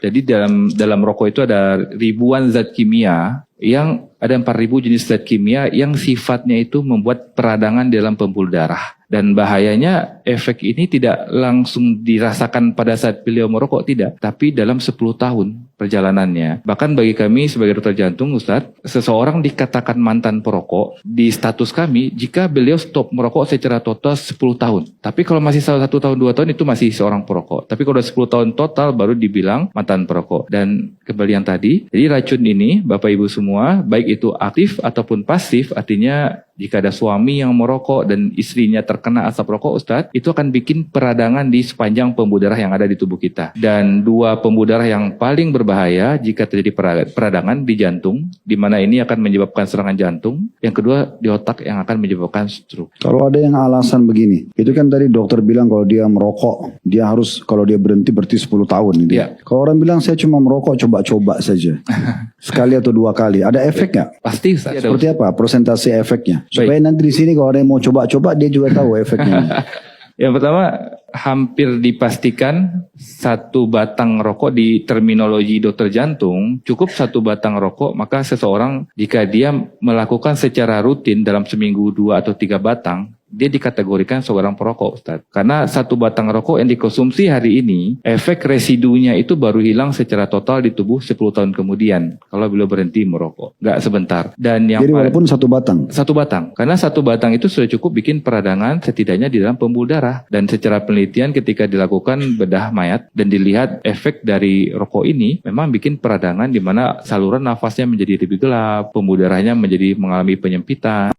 Jadi dalam rokok itu ada ribuan zat kimia, yang ada 4.000 jenis zat kimia yang sifatnya itu membuat peradangan dalam pembuluh darah. Dan bahayanya efek ini tidak langsung dirasakan pada saat beliau merokok, tidak. Tapi dalam 10 tahun perjalanannya. Bahkan bagi kami sebagai dokter jantung, Ustadz, seseorang dikatakan mantan perokok di status kami jika beliau stop merokok secara total 10 tahun. Tapi kalau masih 1 tahun, 2 tahun itu masih seorang perokok. Tapi kalau udah 10 tahun total baru dibilang mantan perokok. Dan kembali yang tadi, jadi racun ini Bapak Ibu semua, baik itu aktif ataupun pasif, artinya jika ada suami yang merokok dan istrinya terkena asap rokok, Ustadz, itu akan bikin peradangan di sepanjang pembuluh darah yang ada di tubuh kita. Dan 2 pembuluh darah yang paling berbahaya jika terjadi peradangan di jantung, di mana ini akan menyebabkan serangan jantung. Yang kedua di otak yang akan menyebabkan stroke. Kalau ada yang alasan begini, itu kan tadi dokter bilang kalau dia merokok, dia harus kalau dia berhenti 10 tahun. Gitu. Ya. Kalau orang bilang saya cuma merokok coba-coba saja, sekali atau 2 kali, ada efek nggak? Pasti, Ustadz. Seperti apa persentase efeknya? Supaya Baik. nanti di sini kalau ada yang mau coba-coba dia juga tahu efeknya. Yang pertama, hampir dipastikan 1 batang rokok di terminologi dokter jantung, cukup 1 batang rokok, maka seseorang jika dia melakukan secara rutin dalam seminggu 2 atau 3 batang, dia dikategorikan seorang perokok, Ustaz. Karena 1 batang rokok yang dikonsumsi hari ini, efek residunya itu baru hilang secara total di tubuh 10 tahun kemudian. Kalau beliau berhenti merokok. Nggak sebentar. Dan yang Jadi walaupun 1 batang? 1 batang. Karena 1 batang itu sudah cukup bikin peradangan setidaknya di dalam pembuluh darah. Dan secara penelitian ketika dilakukan bedah mayat dan dilihat efek dari rokok ini, memang bikin peradangan di mana saluran nafasnya menjadi lebih gelap, pembuluh darahnya menjadi mengalami penyempitan.